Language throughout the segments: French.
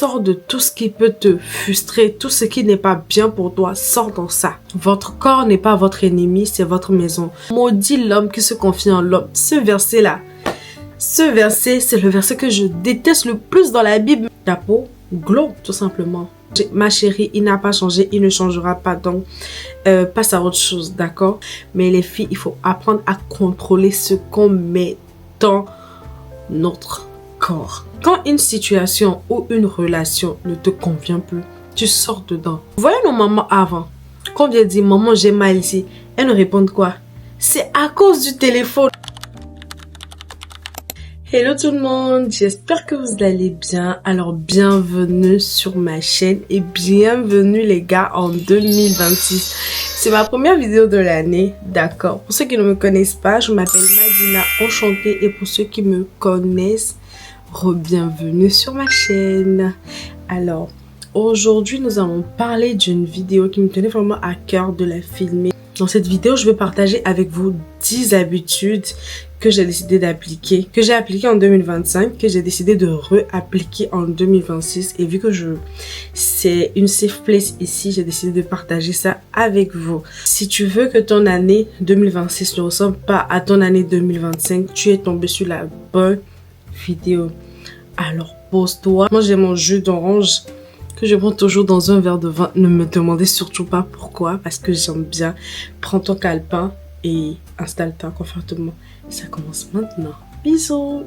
sors de tout ce qui peut te frustrer, tout ce qui n'est pas bien pour toi, sors dans ça. Votre corps n'est pas votre ennemi, c'est votre maison. Maudit l'homme qui se confie en l'homme. Ce verset-là, c'est le verset que je déteste le plus dans la Bible. Ta peau glow, tout simplement. Ma chérie, il n'a pas changé, il ne changera pas, donc passe à autre chose, d'accord? Mais les filles, il faut apprendre à contrôler ce qu'on met dans notre corps. Quand une situation ou une relation ne te convient plus, tu sors dedans. Vous voyez nos mamans avant, quand on vient dire maman j'ai mal ici, elles nous répondent quoi? C'est à cause du téléphone. Hello tout le monde, j'espère que vous allez bien. Alors bienvenue sur ma chaîne et bienvenue les gars en 2026. C'est ma première vidéo de l'année, d'accord. Pour ceux qui ne me connaissent pas, je m'appelle Madina, enchantée. Et pour ceux qui me connaissent, re-bienvenue sur ma chaîne. Alors aujourd'hui nous allons parler d'une vidéo qui me tenait vraiment à cœur de la filmer. Dans cette vidéo, je vais partager avec vous 10 habitudes que j'ai décidé d'appliquer, que j'ai appliqué en 2025, que j'ai décidé de réappliquer en 2026. Et vu que c'est une safe place ici, j'ai décidé de partager ça avec vous. Si tu veux que ton année 2026 ne ressemble pas à ton année 2025, tu es tombé sur la bonne vidéo. Alors pose-toi. Moi, j'ai mon jus d'orange que je prends toujours dans un verre de vin. Ne me demandez surtout pas pourquoi, parce que j'aime bien. Prends ton calepin et installe-toi confortablement. Ça commence maintenant. Bisous.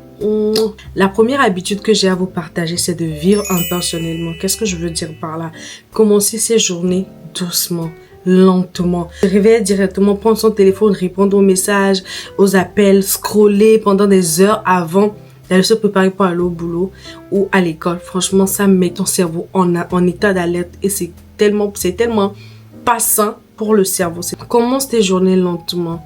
La première habitude que j'ai à vous partager, c'est de vivre intentionnellement. Qu'est-ce que je veux dire par là? Commencer ses journées doucement, lentement. Se réveiller directement, prendre son téléphone, répondre aux messages, aux appels, scroller pendant des heures avant d'aller se préparer pour aller au boulot ou à l'école. Franchement, ça met ton cerveau en état d'alerte et c'est tellement pas sain pour le cerveau. Commence tes journées lentement.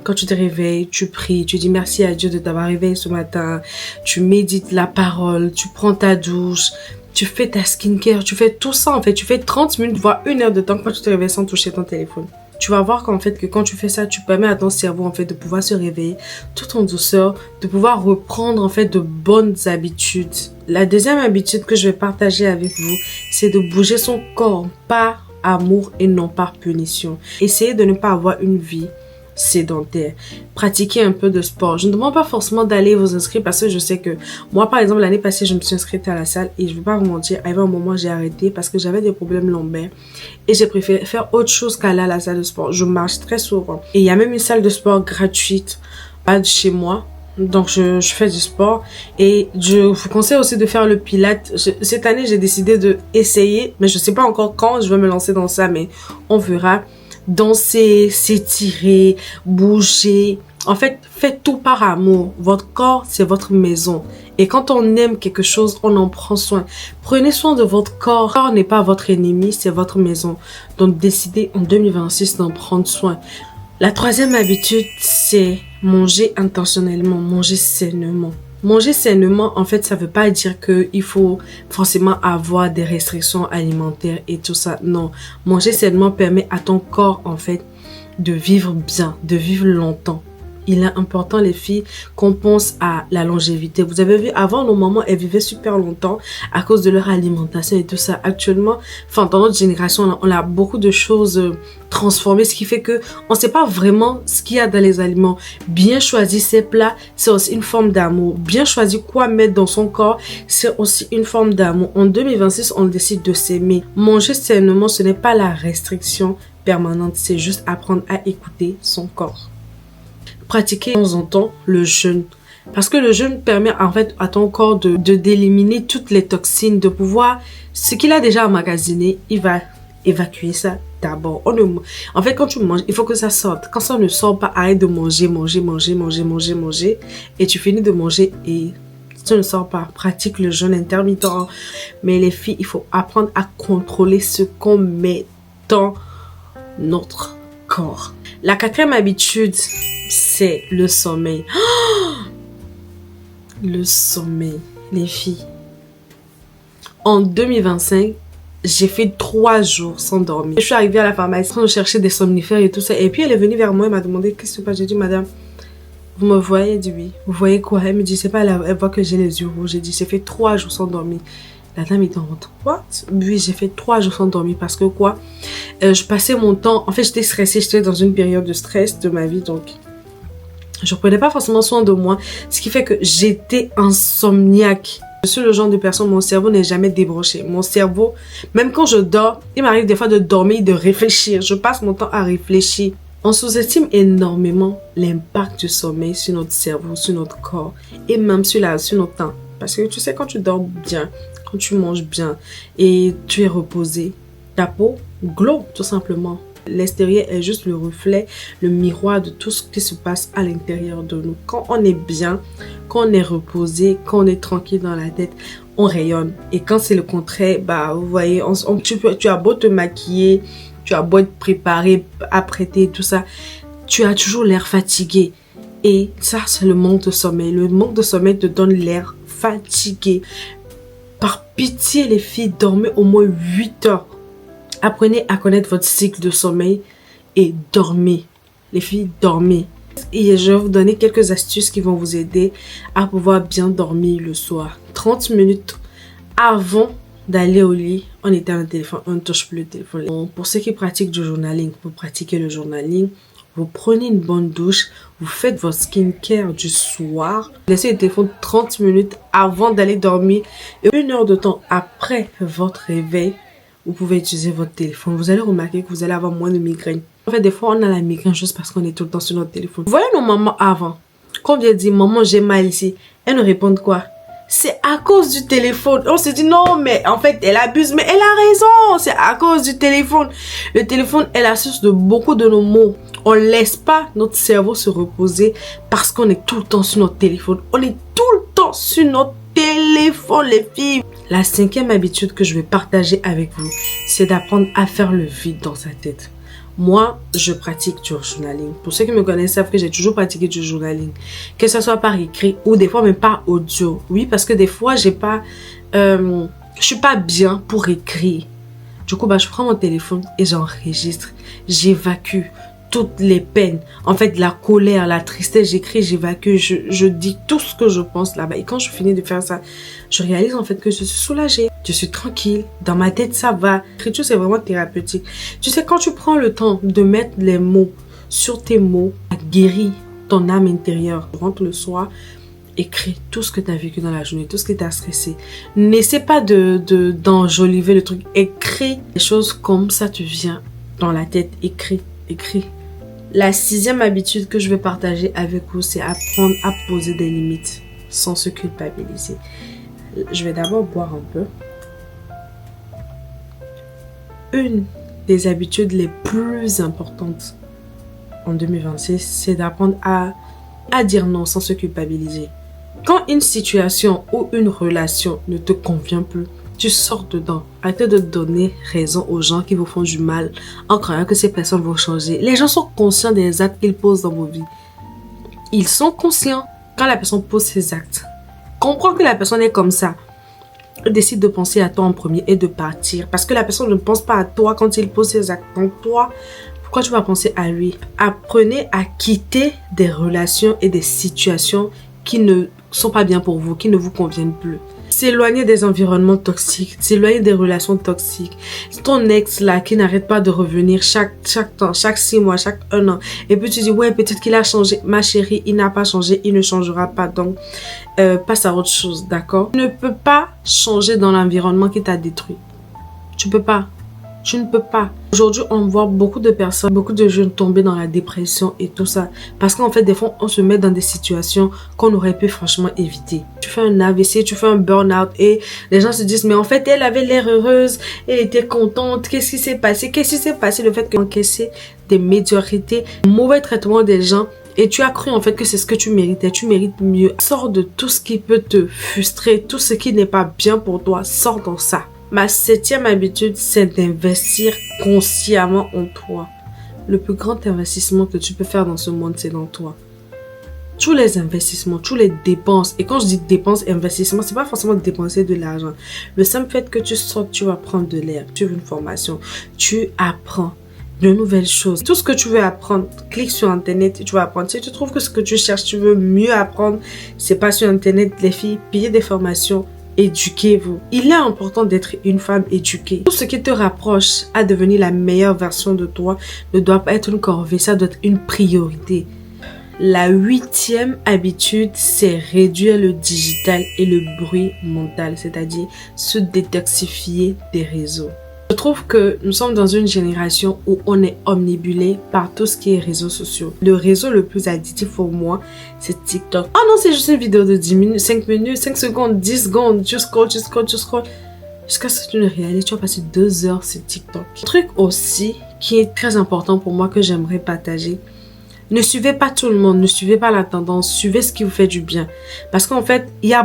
Quand tu te réveilles, tu pries, tu dis merci à Dieu de t'avoir réveillé ce matin, tu médites la parole, tu prends ta douche, tu fais ta skincare, tu fais tout ça en fait. Tu fais 30 minutes, voire 1 heure de temps quand tu te réveilles sans toucher ton téléphone. Tu vas voir qu'en fait, que quand tu fais ça, tu permets à ton cerveau en fait de pouvoir se réveiller tout en douceur, de pouvoir reprendre en fait de bonnes habitudes. La deuxième habitude que je vais partager avec vous, c'est de bouger son corps par amour et non par punition. Essayez de ne pas avoir une vie sédentaire. Pratiquez un peu de sport. Je ne demande pas forcément d'aller vous inscrire parce que je sais que moi, par exemple, l'année passée, je me suis inscrite à la salle et je ne vais pas vous mentir, arrivé un moment, j'ai arrêté parce que j'avais des problèmes lombaires et j'ai préféré faire autre chose qu'aller à la salle de sport. Je marche très souvent et il y a même une salle de sport gratuite pas de chez moi. Donc, je fais du sport et je vous conseille aussi de faire le pilates. Cette année, j'ai décidé de essayer, mais je ne sais pas encore quand je vais me lancer dans ça, mais on verra. Danser, s'étirer, bouger. En fait, faites tout par amour. Votre corps, c'est votre maison. Et quand on aime quelque chose, on en prend soin. Prenez soin de votre corps. Le corps n'est pas votre ennemi, c'est votre maison. Donc, décidez en 2026 d'en prendre soin. La troisième habitude, c'est manger intentionnellement, manger sainement. Manger sainement, en fait, ça veut pas dire qu'il faut forcément avoir des restrictions alimentaires et tout ça. Non, manger sainement permet à ton corps, en fait, de vivre bien, de vivre longtemps. Il est important, les filles, qu'on pense à la longévité. Vous avez vu, avant, nos mamans, elles vivaient super longtemps à cause de leur alimentation et tout ça. Actuellement, enfin, dans notre génération, on a beaucoup de choses transformées, ce qui fait que on sait pas vraiment ce qu'il y a dans les aliments. Bien choisir ses plats, c'est aussi une forme d'amour. Bien choisir quoi mettre dans son corps, c'est aussi une forme d'amour. En 2026, on décide de s'aimer. Manger sainement, ce n'est pas la restriction permanente, c'est juste apprendre à écouter son corps. Pratiquer de temps en temps le jeûne. Parce que le jeûne permet en fait à ton corps d'éliminer toutes les toxines, de pouvoir, ce qu'il a déjà emmagasiné, il va évacuer ça d'abord. En fait, quand tu manges, il faut que ça sorte. Quand ça ne sort pas, arrête de manger. Et tu finis de manger et tu ne sors pas. Pratique le jeûne intermittent. Mais les filles, il faut apprendre à contrôler ce qu'on met dans notre corps. La quatrième habitude, c'est le sommeil. Le sommeil, les filles. En 2025, j'ai fait 3 jours sans dormir. Je suis arrivée à la pharmacie en train de chercher des somnifères et tout ça. Et puis elle est venue vers moi et m'a demandé qu'est-ce que c'est. J'ai dit, madame, vous me voyez? Elle dit oui. Vous voyez quoi? Elle me dit, c'est pas là. Elle voit que j'ai les yeux rouges. J'ai dit, j'ai fait 3 jours sans dormir. La dame était en mode, what? Oui, j'ai fait 3 jours sans dormir parce que quoi? Je passais mon temps, en fait, j'étais stressée, j'étais dans une période de stress de ma vie, donc je prenais pas forcément soin de moi, ce qui fait que j'étais insomniaque. Je suis le genre de personne, mon cerveau n'est jamais débranché. Mon cerveau, même quand je dors, il m'arrive des fois de dormir, de réfléchir. Je passe mon temps à réfléchir. On sous-estime énormément l'impact du sommeil sur notre cerveau, sur notre corps et même sur notre temps. Parce que tu sais, quand tu dors bien, quand tu manges bien et tu es reposé, ta peau glow tout simplement. L'extérieur est juste le reflet, le miroir de tout ce qui se passe à l'intérieur de nous. Quand on est bien, quand on est reposé, quand on est tranquille dans la tête, on rayonne. Et quand c'est le contraire, bah vous voyez, tu as beau te maquiller, tu as beau être préparé, apprêté, tout ça, tu as toujours l'air fatigué. Et ça, c'est le manque de sommeil. Le manque de sommeil te donne l'air fatigué. Par pitié, les filles, dormez au moins 8 heures. Apprenez à connaître votre cycle de sommeil et dormez. Les filles, dormez. Et je vais vous donner quelques astuces qui vont vous aider à pouvoir bien dormir le soir. 30 minutes avant d'aller au lit, on éteint le téléphone, on ne touche plus le téléphone. Pour ceux qui pratiquent du journaling, vous pratiquez le journaling, vous prenez une bonne douche, vous faites votre skincare du soir, laissez le téléphone 30 minutes avant d'aller dormir et 1 heure de temps après votre réveil, vous pouvez utiliser votre téléphone. Vous allez remarquer que vous allez avoir moins de migraines. En fait, des fois, on a la migraine juste parce qu'on est tout le temps sur notre téléphone. Vous voyez nos mamans avant, quand on vient dire, maman, j'ai mal ici, elles nous répondent quoi? C'est à cause du téléphone. On se dit, non, mais en fait, elle abuse, mais elle a raison. C'est à cause du téléphone. Le téléphone est la source de beaucoup de nos maux. On ne laisse pas notre cerveau se reposer parce qu'on est tout le temps sur notre téléphone. On est tout le temps sur notre téléphone, les filles. La 5e habitude que je vais partager avec vous, c'est d'apprendre à faire le vide dans sa tête. Moi, je pratique du journaling. Pour ceux qui me connaissent savent que j'ai toujours pratiqué du journaling. Que ce soit par écrit ou des fois même par audio. Oui, parce que des fois, je suis pas bien pour écrire. Du coup, je prends mon téléphone et j'enregistre. J'évacue toutes les peines. En fait, la colère, la tristesse, j'écris, j'évacue. Je dis tout ce que je pense là-bas. Et quand je finis de faire ça, je réalise en fait que je suis soulagée. Je suis tranquille. Dans ma tête, ça va. L'écriture, c'est vraiment thérapeutique. Tu sais, quand tu prends le temps de mettre les mots sur tes mots, ça guérit ton âme intérieure. Tu rentres le soir, écris tout ce que tu as vécu dans la journée, tout ce qui t'a stressé. N'essaie pas d'enjoliver le truc. Écris les choses comme ça te vient dans la tête. Écris. La 6e habitude que je vais partager avec vous, c'est apprendre à poser des limites sans se culpabiliser. Je vais d'abord boire un peu. Une des habitudes les plus importantes en 2026, c'est d'apprendre à dire non sans se culpabiliser. Quand une situation ou une relation ne te convient plus, tu sors dedans. Arrêtez de donner raison aux gens qui vous font du mal en croyant que ces personnes vont changer. Les gens sont conscients des actes qu'ils posent dans vos vies. Ils sont conscients quand la personne pose ses actes. Comprends que la personne est comme ça. Décide de penser à toi en premier et de partir. Parce que la personne ne pense pas à toi quand il pose ses actes. Donc toi, pourquoi tu vas penser à lui? Apprenez à quitter des relations et des situations qui ne sont pas bien pour vous, qui ne vous conviennent plus. S'éloigner des environnements toxiques, s'éloigner des relations toxiques. Ton ex là qui n'arrête pas de revenir chaque temps, chaque 6 mois, chaque 1 an. Et puis tu dis ouais peut-être qu'il a changé. Ma chérie, il n'a pas changé, il ne changera pas. Donc passe à autre chose, d'accord? Tu ne peux pas changer dans l'environnement qui t'a détruit. Tu peux pas. Tu ne peux pas. Aujourd'hui, on voit beaucoup de personnes, beaucoup de jeunes tomber dans la dépression et tout ça. Parce qu'en fait, des fois, on se met dans des situations qu'on aurait pu franchement éviter. Tu fais un AVC, tu fais un burn-out et les gens se disent, mais en fait, elle avait l'air heureuse, elle était contente. Qu'est-ce qui s'est passé? Qu'est-ce qui s'est passé? Le fait qu'encaisser des médiocrités, mauvais traitement des gens. Et tu as cru en fait que c'est ce que tu méritais. Tu mérites mieux. Sors de tout ce qui peut te frustrer, tout ce qui n'est pas bien pour toi. Sors dans ça. Ma 7e habitude, c'est d'investir consciemment en toi. Le plus grand investissement que tu peux faire dans ce monde, c'est dans toi. Tous les investissements, tous les dépenses. Et quand je dis dépenses et investissements, c'est pas forcément dépenser de l'argent. Le simple fait que tu sortes, tu vas prendre de l'air, tu veux une formation, tu apprends de nouvelles choses. Tout ce que tu veux apprendre, clique sur Internet et tu vas apprendre. Si tu trouves que ce que tu cherches, tu veux mieux apprendre, c'est pas sur Internet, les filles, payer des formations éduquez-vous. Il est important d'être une femme éduquée. Tout ce qui te rapproche à devenir la meilleure version de toi ne doit pas être une corvée, ça doit être une priorité. La 8e habitude, c'est réduire le digital et le bruit mental, c'est-à-dire se détoxifier des réseaux. Je trouve que nous sommes dans une génération où on est omnibulé par tout ce qui est réseaux sociaux. Le réseau le plus addictif pour moi, c'est TikTok. Oh non, c'est juste une vidéo de 10 minutes, 5 minutes, 5 secondes, 10 secondes, tu scroll. Jusqu'à ce que tu ne réalises, tu vas passer 2 heures sur TikTok. Un truc aussi qui est très important pour moi que j'aimerais partager. Ne suivez pas tout le monde, ne suivez pas la tendance, suivez ce qui vous fait du bien. Parce qu'en fait, il y a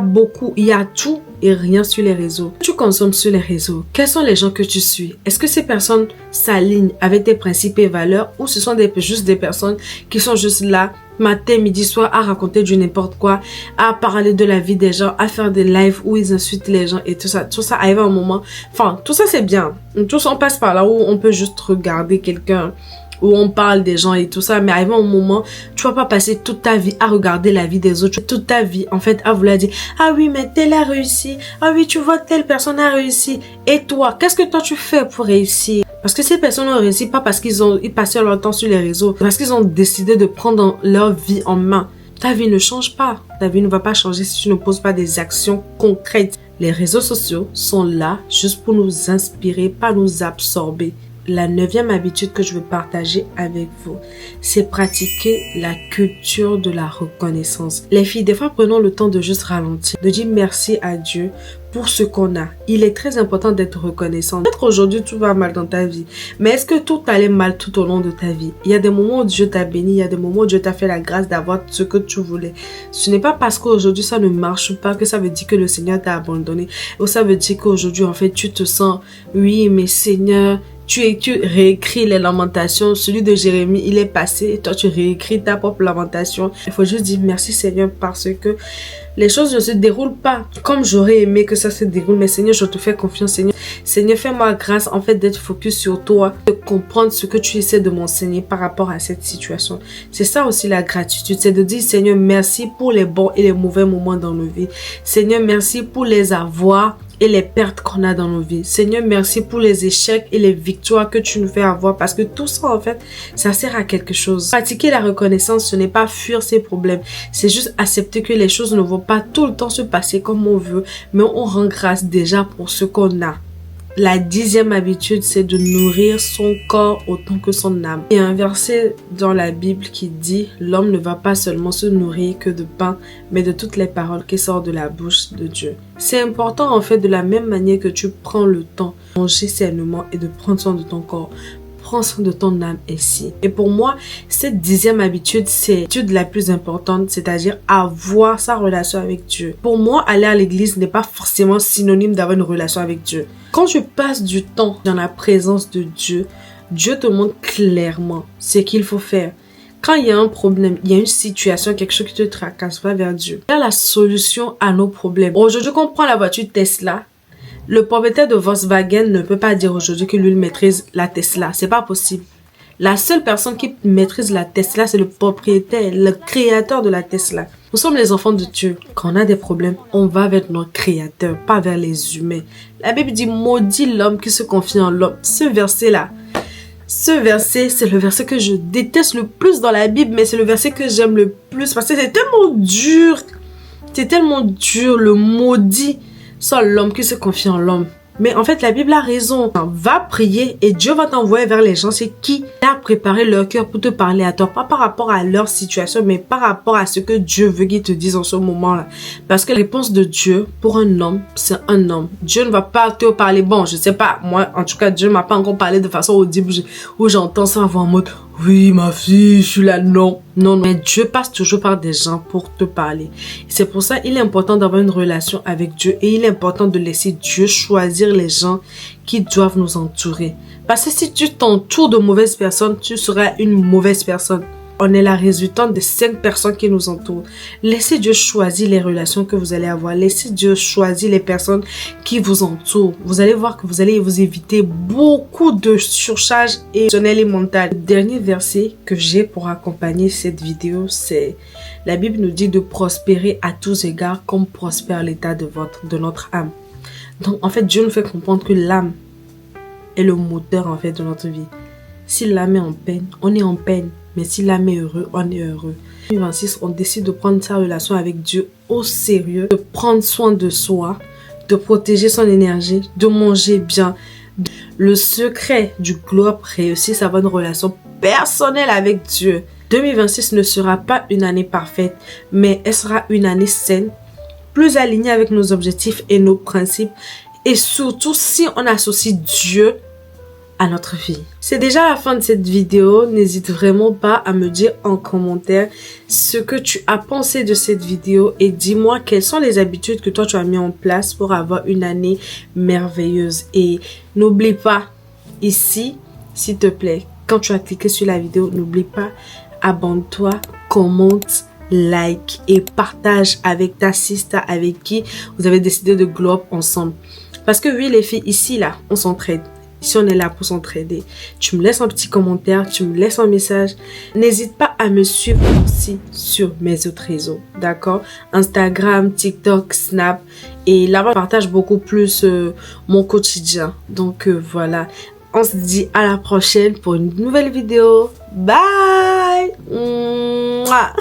tout et rien sur les réseaux. Tu consommes sur les réseaux. Quels sont les gens que tu suis? Est-ce que ces personnes s'alignent avec tes principes et valeurs ou ce sont juste des personnes qui sont juste là, matin, midi, soir, à raconter du n'importe quoi, à parler de la vie des gens, à faire des lives où ils insultent les gens et tout ça. Tout ça arrive à un moment. Enfin, tout ça c'est bien. Tout ça, on passe par là où on peut juste regarder quelqu'un, où on parle des gens et tout ça, mais arrivé un moment, tu vas pas passer toute ta vie à regarder la vie des autres, toute ta vie en fait à vouloir dire ah oui mais tel a réussi, ah oui tu vois telle personne a réussi, et toi qu'est-ce que toi tu fais pour réussir? Parce que ces personnes ont réussi pas parce ils passaient leur temps sur les réseaux, parce qu'ils ont décidé de prendre leur vie en main. Ta vie ne change pas, ta vie ne va pas changer si tu ne poses pas des actions concrètes. Les réseaux sociaux sont là juste pour nous inspirer, pas nous absorber. La 9e habitude que je veux partager avec vous, c'est pratiquer la culture de la reconnaissance. Les filles, des fois, prenons le temps de juste ralentir, de dire merci à Dieu pour ce qu'on a. Il est très important d'être reconnaissant. Peut-être aujourd'hui, tout va mal dans ta vie, mais est-ce que tout allait mal tout au long de ta vie? Il y a des moments où Dieu t'a béni, il y a des moments où Dieu t'a fait la grâce d'avoir ce que tu voulais. Ce n'est pas parce qu'aujourd'hui ça ne marche pas que ça veut dire que le Seigneur t'a abandonné, ou ça veut dire qu'aujourd'hui, en fait, tu te sens, oui, mais Seigneur, tu réécris les lamentations. Celui de Jérémie, il est passé. Et toi, tu réécris ta propre lamentation. Il faut juste dire merci Seigneur parce que les choses ne se déroulent pas comme j'aurais aimé que ça se déroule. Mais Seigneur, je te fais confiance Seigneur. Seigneur, fais-moi grâce en fait d'être focus sur toi, de comprendre ce que tu essaies de m'enseigner par rapport à cette situation. C'est ça aussi la gratitude. C'est de dire Seigneur, merci pour les bons et les mauvais moments dans nos vies. Seigneur, merci pour les avoirs et les pertes qu'on a dans nos vies. Seigneur, merci pour les échecs et les victoires que tu nous fais avoir parce que tout ça, en fait, ça sert à quelque chose. Pratiquer la reconnaissance, ce n'est pas fuir ses problèmes. C'est juste accepter que les choses ne vont pas tout le temps se passer comme on veut, mais on rend grâce déjà pour ce qu'on a. La 10e habitude, c'est de nourrir son corps autant que son âme. Il y a un verset dans la Bible qui dit « L'homme ne va pas seulement se nourrir que de pain, mais de toutes les paroles qui sortent de la bouche de Dieu. » C'est important en fait de la même manière que tu prends le temps de manger sainement et de prendre soin de ton corps. Prends soin de ton âme ici. Et pour moi, cette 10e habitude, c'est l'habitude la plus importante, c'est-à-dire avoir sa relation avec Dieu. Pour moi, aller à l'église n'est pas forcément synonyme d'avoir une relation avec Dieu. Quand tu passes du temps dans la présence de Dieu, Dieu te montre clairement ce qu'il faut faire. Quand il y a un problème, il y a une situation, quelque chose qui te tracasse, va vers Dieu. Il y a la solution à nos problèmes. Aujourd'hui, quand on prend la voiture Tesla, le propriétaire de Volkswagen ne peut pas dire aujourd'hui que lui maîtrise la Tesla. C'est pas possible. La seule personne qui maîtrise la Tesla, c'est le propriétaire, le créateur de la Tesla. Nous sommes les enfants de Dieu. Quand on a des problèmes, on va vers notre créateur, pas vers les humains. La Bible dit, maudit l'homme qui se confie en l'homme. Ce verset-là, c'est le verset que je déteste le plus dans la Bible, mais c'est le verset que j'aime le plus parce que c'est tellement dur. C'est tellement dur, le maudit. Soit l'homme qui se confie en l'homme. Mais en fait, la Bible a raison. Va prier et Dieu va t'envoyer vers les gens. C'est qui a préparé leur cœur pour te parler à toi. Pas par rapport à leur situation, mais par rapport à ce que Dieu veut qu'ils te disent en ce moment-là. Parce que la réponse de Dieu pour un homme, c'est un homme. Dieu ne va pas te parler. Bon, je sais pas. Moi, en tout cas, Dieu m'a pas encore parlé de façon audible où j'entends ça en mode oui, ma fille, je suis là. Non. Mais Dieu passe toujours par des gens pour te parler. C'est pour ça qu'il est important d'avoir une relation avec Dieu et il est important de laisser Dieu choisir les gens qui doivent nous entourer. Parce que si tu t'entoures de mauvaises personnes, tu seras une mauvaise personne. On est la résultante des 5 personnes qui nous entourent. Laissez Dieu choisir les relations que vous allez avoir. Laissez Dieu choisir les personnes qui vous entourent. Vous allez voir que vous allez vous éviter beaucoup de surcharge émotionnelle et mentale. Le dernier verset que j'ai pour accompagner cette vidéo, c'est la Bible nous dit de prospérer à tous égards comme prospère l'état de notre âme. Donc en fait, Dieu nous fait comprendre que l'âme est le moteur en fait de notre vie. Si l'âme est en peine, on est en peine. Mais si l'âme est heureux, on est heureux. En 2026, on décide de prendre sa relation avec Dieu au sérieux, de prendre soin de soi, de protéger son énergie, de manger bien. Le secret du globe réussi, ça va une relation personnelle avec Dieu. 2026 ne sera pas une année parfaite, mais elle sera une année saine, plus alignée avec nos objectifs et nos principes. Et surtout, si on associe Dieu à notre vie. C'est déjà la fin de cette vidéo. N'hésite vraiment pas à me dire en commentaire ce que tu as pensé de cette vidéo et dis-moi quelles sont les habitudes que toi tu as mis en place pour avoir une année merveilleuse. Et n'oublie pas, ici, s'il te plaît, quand tu as cliqué sur la vidéo, n'oublie pas, abonne-toi, commente, like et partage avec ta sister avec qui vous avez décidé de glow up ensemble. Parce que oui les filles, ici là, on s'entraide. Si on est là pour s'entraider, tu me laisses un petit commentaire, tu me laisses un message. N'hésite pas à me suivre aussi sur mes autres réseaux, d'accord? Instagram, TikTok, Snap. Et là-bas, je partage beaucoup plus mon quotidien. Donc voilà, on se dit à la prochaine pour une nouvelle vidéo. Bye! Mouah.